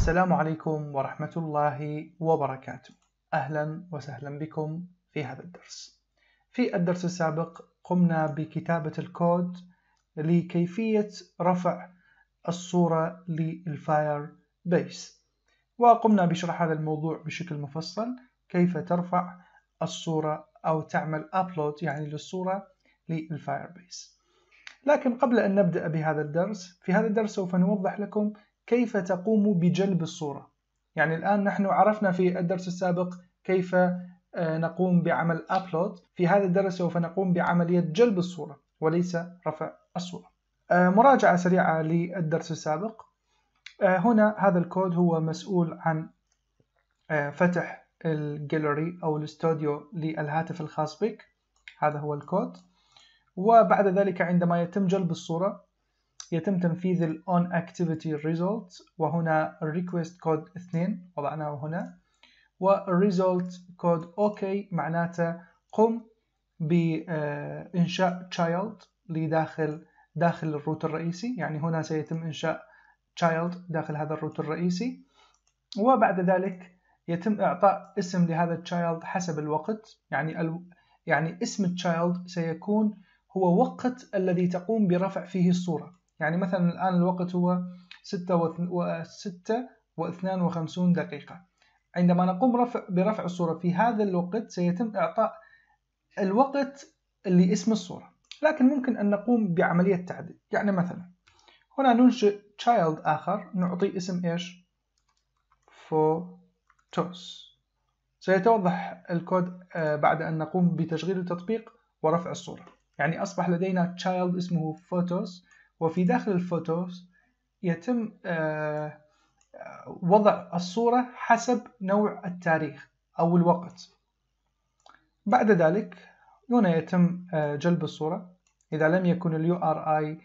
السلام عليكم ورحمة الله وبركاته. أهلا وسهلا بكم في هذا الدرس. في الدرس السابق قمنا بكتابة الكود لكيفية رفع الصورة للفاير بيس، وقمنا بشرح هذا الموضوع بشكل مفصل، كيف ترفع الصورة أو تعمل أبلود للصورة للفاير بيس. لكن قبل أن نبدأ بهذا الدرس، في هذا الدرس سوف نوضح لكم كيف تقوم بجلب الصورة. الآن نحن عرفنا في الدرس السابق كيف نقوم بعمل أبلود. في هذا الدرس سوف نقوم بعملية جلب الصورة وليس رفع الصورة. مراجعة سريعة للدرس السابق. هنا هذا الكود هو مسؤول عن فتح الجاليري أو الاستوديو للهاتف الخاص بك. هذا هو الكود. وبعد ذلك عندما يتم جلب الصورة يتم تنفيذ ال on activity result، وهنا request code 2 وضعناه هنا، result code OK معناته قم بإنشاء child داخل الروت الرئيسي. هنا سيتم إنشاء child داخل هذا الروت الرئيسي، وبعد ذلك يتم إعطاء اسم لهذا child حسب الوقت. اسم child سيكون هو وقت الذي تقوم برفع فيه الصورة. مثلا الآن الوقت هو 6:52 دقيقة. عندما نقوم برفع الصورة في هذا الوقت سيتم إعطاء الوقت اللي اسم الصورة، لكن ممكن أن نقوم بعملية تعديل. مثلا هنا ننشئ child آخر نعطي اسم إيش؟ photos. سيتوضح الكود بعد أن نقوم بتشغيل التطبيق ورفع الصورة. أصبح لدينا child اسمه photos، وفي داخل الفوتوز يتم وضع الصورة حسب نوع التاريخ أو الوقت. بعد ذلك هنا يتم جلب الصورة. إذا لم يكن ال URI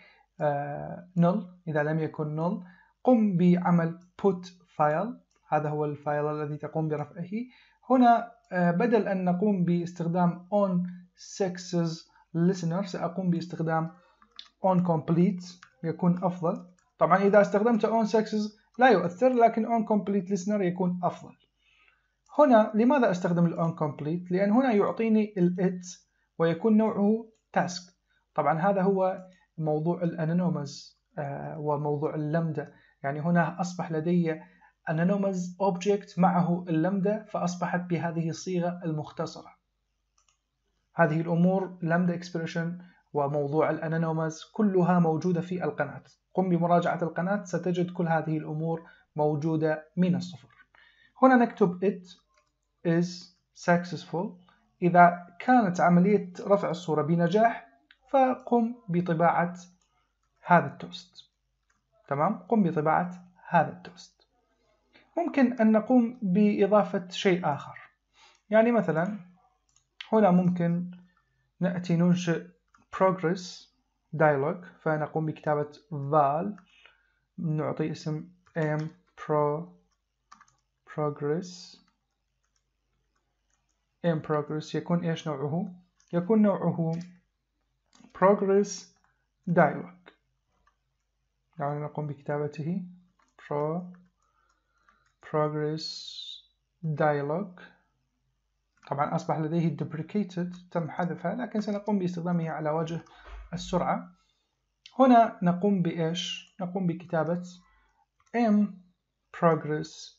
null، إذا لم يكن null قم بعمل put file. هذا هو الفايل الذي تقوم برفعه. هنا بدل أن نقوم باستخدام on sexes listener سأقوم باستخدام on complete، يكون أفضل. طبعا إذا استخدمت on sexes لا يؤثر، لكن on complete listener يكون أفضل. هنا لماذا أستخدم ال on complete؟ لأن هنا يعطيني ال it ويكون نوعه task. طبعا هذا هو موضوع الانونيمز وموضوع اللمدة. هنا أصبح لدي anonymous object معه اللمدة، فأصبحت بهذه الصيغة المختصرة. هذه الأمور لمدة expression وموضوع الانونيمز كلها موجودة في القناة. قم بمراجعة القناة ستجد كل هذه الأمور موجودة من الصفر. هنا نكتب it is successful. إذا كانت عملية رفع الصورة بنجاح فقم بطباعة هذا التوست. تمام، قم بطباعة هذا التوست. ممكن أن نقوم بإضافة شيء آخر. مثلا هنا ممكن نأتي ننشئ progress dialog، فنقوم بكتابة val، نعطي اسم progress. يكون إيش نوعه؟ يكون نوعه progress dialog. نقوم بكتابته progress dialog. طبعا أصبح لديه deprecated، تم حذفها، لكن سنقوم باستخدامه على وجه السرعة. هنا نقوم بإيش؟ نقوم بكتابة progress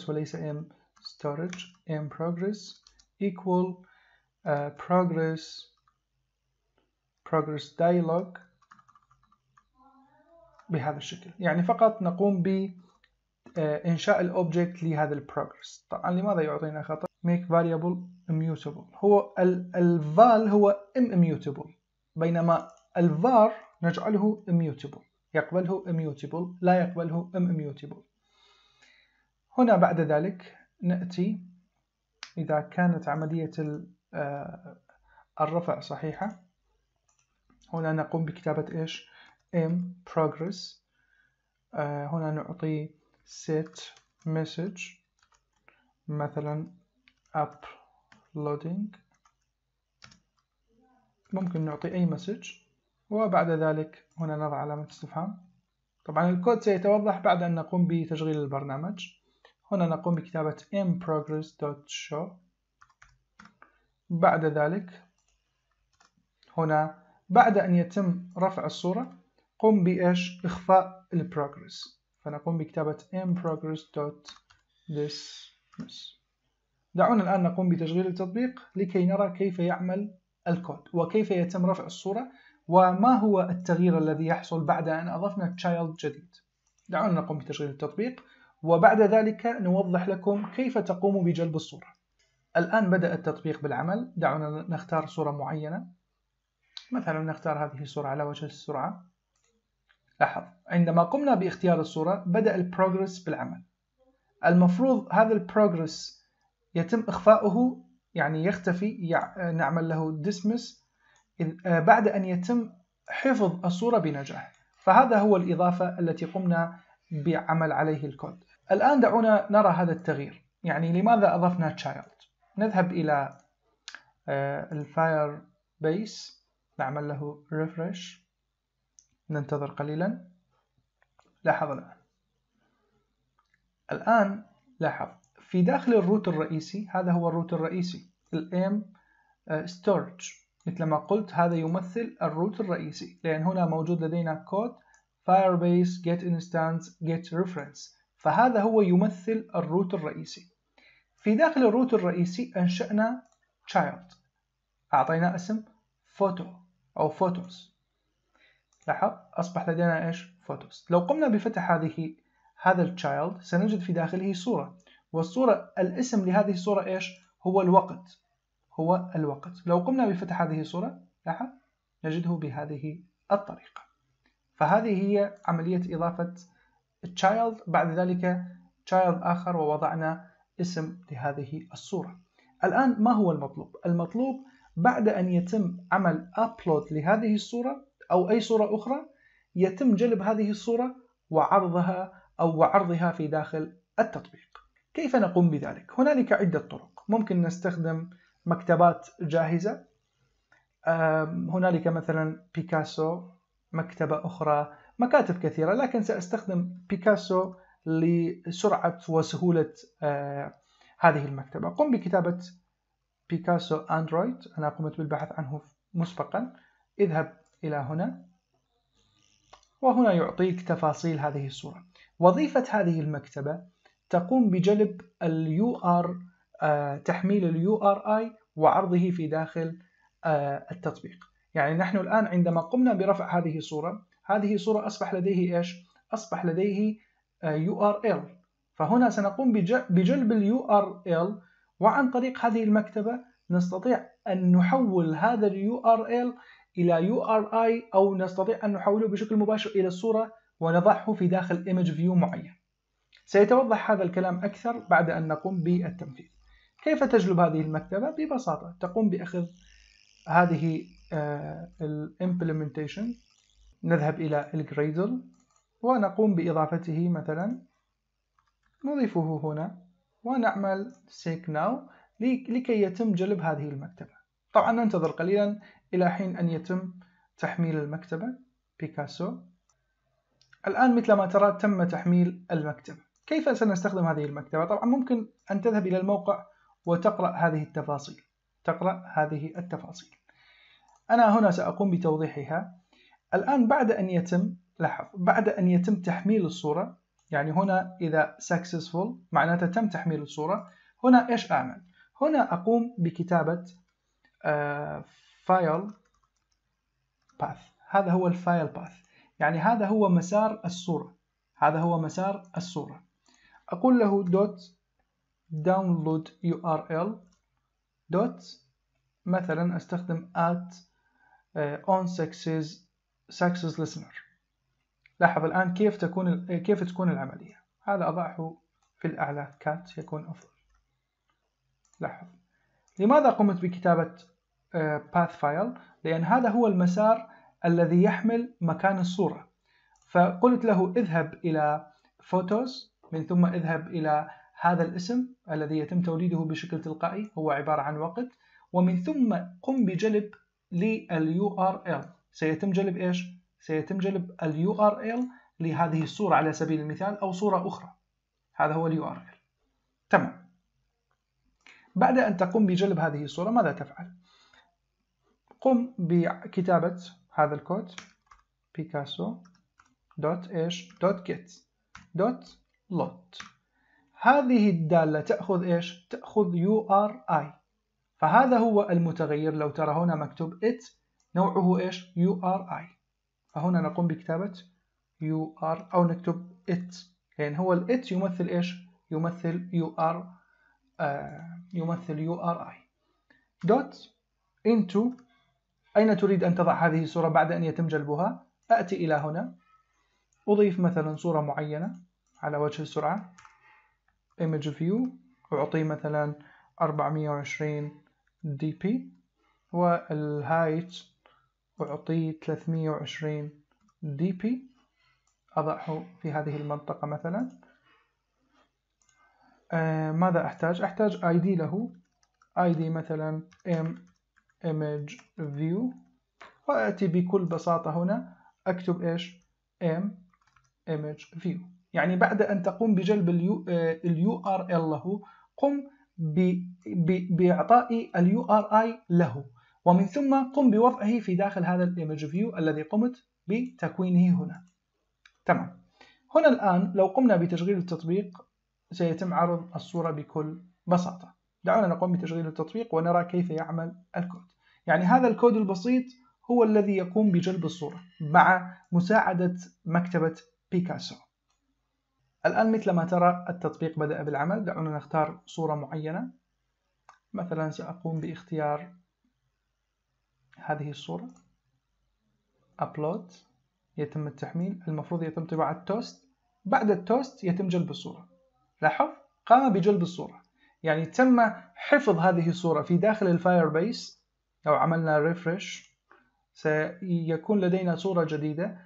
وليس storage. progress equal progress dialog بهذا الشكل. فقط نقوم بإنشاء الأوبجكت لهذا البروجرس. طبعا لماذا يعطينا خطأ؟ make variable immutable. هو الval هو immutable، بينما الvar نجعله immutable، يقبله immutable لا يقبله immutable. هنا بعد ذلك نأتي إذا كانت عملية الرفع صحيحة، هنا نقوم بكتابة إيش؟ progress. هنا نعطي set message، مثلا uploading. ممكن نعطي أي مسج، وبعد ذلك هنا نضع علامة استفهام. طبعا الكود سيتوضح بعد أن نقوم بتشغيل البرنامج. هنا نقوم بكتابة inProgress.show. بعد ذلك هنا بعد أن يتم رفع الصورة قم بإيش؟ إخفاء البروجرس، فنقوم بكتابة inProgress.dismiss. دعونا الآن نقوم بتشغيل التطبيق لكي نرى كيف يعمل الكود وكيف يتم رفع الصورة وما هو التغيير الذي يحصل بعد أن أضفنا child جديد. دعونا نقوم بتشغيل التطبيق وبعد ذلك نوضح لكم كيف تقوم بجلب الصورة. الآن بدأ التطبيق بالعمل. دعونا نختار صورة معينة، مثلا نختار هذه الصورة على وجه السرعة. لاحظ عندما قمنا باختيار الصورة بدأ البروجرس بالعمل. المفروض هذا البروجرس يتم إخفاؤه، يعني يختفي، نعمل له dismiss بعد أن يتم حفظ الصورة بنجاح. فهذا هو الإضافة التي قمنا بعمل عليه الكود. الآن دعونا نرى هذا التغيير، يعني لماذا أضفنا child. نذهب إلى Firebase، نعمل له refresh، ننتظر قليلا. لاحظ الآن لاحظ في داخل الروت الرئيسي، هذا هو الروت الرئيسي الام storage، مثل ما قلت هذا يمثل الروت الرئيسي، لأن هنا موجود لدينا كود Firebase get instance get reference، فهذا هو يمثل الروت الرئيسي. في داخل الروت الرئيسي أنشأنا child، أعطينا اسم photo أو photos. لاحظ أصبح لدينا إيش؟ photos. لو قمنا بفتح هذا الchild سنجد في داخله صورة، والصورة الاسم لهذه الصورة إيش؟ هو الوقت، هو الوقت. لو قمنا بفتح هذه الصورة لاحظ نجده بهذه الطريقة. فهذه هي عملية إضافة child. بعد ذلك child آخر ووضعنا اسم لهذه الصورة. الآن ما هو المطلوب؟ المطلوب بعد أن يتم عمل upload لهذه الصورة أو أي صورة أخرى يتم جلب هذه الصورة وعرضها في داخل التطبيق. كيف نقوم بذلك؟ هنالك عدة طرق. ممكن نستخدم مكتبات جاهزة، هنالك مثلا بيكاسو، مكتبة أخرى، مكاتب كثيرة، لكن سأستخدم بيكاسو لسرعة وسهولة هذه المكتبة. قم بكتابة بيكاسو أندرويد، أنا قمت بالبحث عنه مسبقا. اذهب إلى هنا وهنا يعطيك تفاصيل هذه الصورة. وظيفة هذه المكتبة تقوم بجلب تحميل URI وعرضه في داخل التطبيق. يعني نحن الآن عندما قمنا برفع هذه الصورة أصبح لديه إيش؟ أصبح لديه URL، فهنا سنقوم بجلب URL، وعن طريق هذه المكتبة نستطيع أن نحول هذا URL إلى URI، أو نستطيع أن نحوله بشكل مباشر إلى الصورة ونضعه في داخل image view معين. سيتوضح هذا الكلام أكثر بعد أن نقوم بالتنفيذ. كيف تجلب هذه المكتبة؟ ببساطة تقوم بأخذ هذه implementation، نذهب إلى الجريدل ونقوم بإضافته، مثلا نضيفه هنا ونعمل seek now لكي يتم جلب هذه المكتبة. طبعا ننتظر قليلا إلى حين أن يتم تحميل المكتبة بيكاسو. الآن مثل ما ترى تم تحميل المكتبة. كيف سنستخدم هذه المكتبة؟ طبعا ممكن أن تذهب إلى الموقع وتقرأ هذه التفاصيل. أنا هنا سأقوم بتوضيحها. الآن بعد أن يتم تحميل الصورة، يعني هنا إذا successful معناته تم تحميل الصورة، هنا إيش أعمل؟ هنا أقوم بكتابة file path. هذا هو الفايل باث، يعني هذا هو مسار الصورة. أقول له .download URL مثلا أستخدم on success listener. لاحظ الآن كيف تكون العملية. هذا أضعه في الأعلى كات يكون أفضل. لاحظ لماذا قمت بكتابة path file؟ لأن هذا هو المسار الذي يحمل مكان الصورة. فقلت له اذهب إلى photos، من ثم اذهب إلى هذا الاسم الذي يتم توليده بشكل تلقائي، هو عبارة عن وقت، ومن ثم قم بجلب للURL. سيتم جلب إيش؟ سيتم جلب الURL لهذه الصورة على سبيل المثال أو صورة أخرى. هذا هو ال URL. تمام. بعد أن تقوم بجلب هذه الصورة ماذا تفعل؟ قم بكتابة هذا الكود picasso.get.load. هذه الدالة تأخذ إيش؟ تأخذ URI. فهذا هو المتغير. لو ترى هنا مكتوب it نوعه إيش؟ URI. فهنا نقوم بكتابة UR أو نكتب it، يعني هو ال it يمثل إيش؟ يمثل URI. dot into أين تريد أن تضع هذه الصورة بعد أن يتم جلبها؟ أأتي إلى هنا، أضيف مثلا صورة معينة على وجه السرعة image view، وأعطيه مثلا 420 dp، والهايت أعطيه 320 dp، أضعه في هذه المنطقة مثلا. ماذا أحتاج؟ أحتاج ID له، ID مثلا image view، وأتي بكل بساطة هنا أكتب إيش؟ image view. يعني بعد أن تقوم بجلب ال URL له، قم بإعطاء ال URI له، ومن ثم قم بوضعه في داخل هذا ال image view الذي قمت بتكوينه هنا. تمام. هنا الآن لو قمنا بتشغيل التطبيق سيتم عرض الصورة بكل بساطة. دعونا نقوم بتشغيل التطبيق ونرى كيف يعمل الكود. يعني هذا الكود البسيط هو الذي يقوم بجلب الصورة مع مساعدة مكتبة بيكاسو. الآن مثل ما ترى التطبيق بدأ بالعمل. دعونا نختار صورة معينة، مثلا سأقوم باختيار هذه الصورة. أبلود، يتم التحميل، المفروض يتم طباعة توست. بعد التوست يتم جلب الصورة. لاحظ قام بجلب الصورة، يعني تم حفظ هذه الصورة في داخل الفايربيس. لو عملنا ريفرش سيكون لدينا صورة جديدة.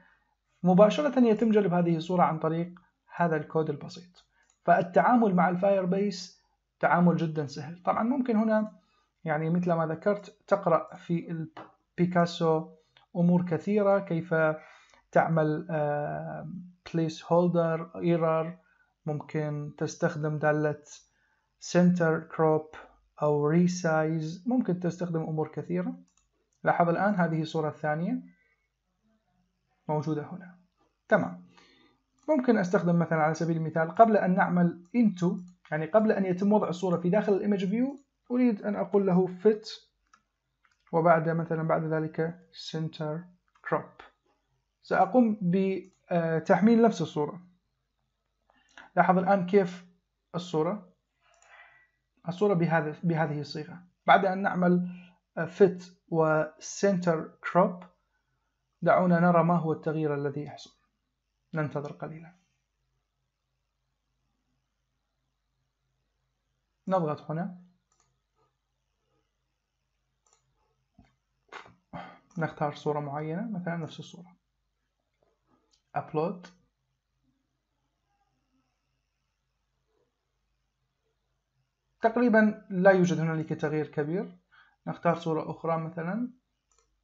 مباشرة يتم جلب هذه الصورة عن طريق هذا الكود البسيط. فالتعامل مع الفايربيس تعامل جدا سهل. طبعا ممكن هنا يعني مثل ما ذكرت تقرأ في البيكاسو أمور كثيرة، كيف تعمل placeholder error، ممكن تستخدم دالة center crop أو resize، ممكن تستخدم أمور كثيرة. لاحظ الآن هذه الصورة الثانية موجودة هنا. تمام. ممكن أستخدم مثلا على سبيل المثال قبل أن نعمل into، يعني قبل أن يتم وضع الصورة في داخل الإيمج فيو، أريد أن أقول له fit، وبعد مثلا بعد ذلك center crop. سأقوم بتحميل نفس الصورة. لاحظ الآن كيف الصورة بهذه الصيغة. بعد أن نعمل fit و center crop، دعونا نرى ما هو التغيير الذي يحصل. ننتظر قليلا. نضغط هنا، نختار صورة معينة مثلا نفس الصورة. upload، تقريبا لا يوجد هنالك تغيير كبير. نختار صورة أخرى مثلا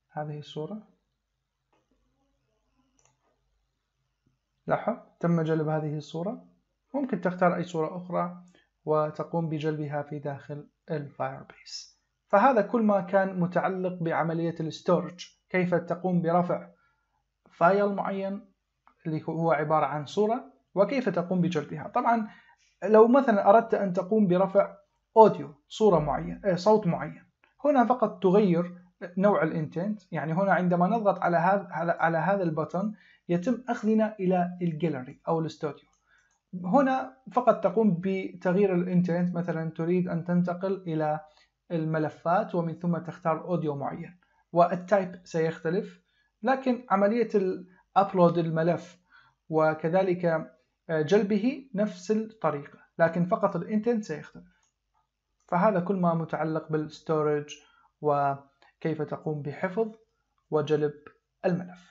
هذه الصورة. لاحظ تم جلب هذه الصورة. ممكن تختار أي صورة أخرى وتقوم بجلبها في داخل الفايربيس. فهذا كل ما كان متعلق بعملية الستورج، كيف تقوم برفع فايل معين اللي هو عبارة عن صورة، وكيف تقوم بجلبها. طبعا لو مثلا أردت أن تقوم برفع أوديو، صورة معين، صوت معين، هنا فقط تغير نوع الانتنت. يعني هنا عندما نضغط على هذا البطن يتم أخذنا إلى الجاليري أو الاستوديو. هنا فقط تقوم بتغيير الانتنت، مثلا تريد أن تنتقل إلى الملفات ومن ثم تختار أوديو معين، والتايب سيختلف، لكن عملية الأبلود الملف وكذلك جلبه نفس الطريقة، لكن فقط الانتنت سيختلف. فهذا كل ما متعلق بالستورج وكيف تقوم بحفظ وجلب الملف.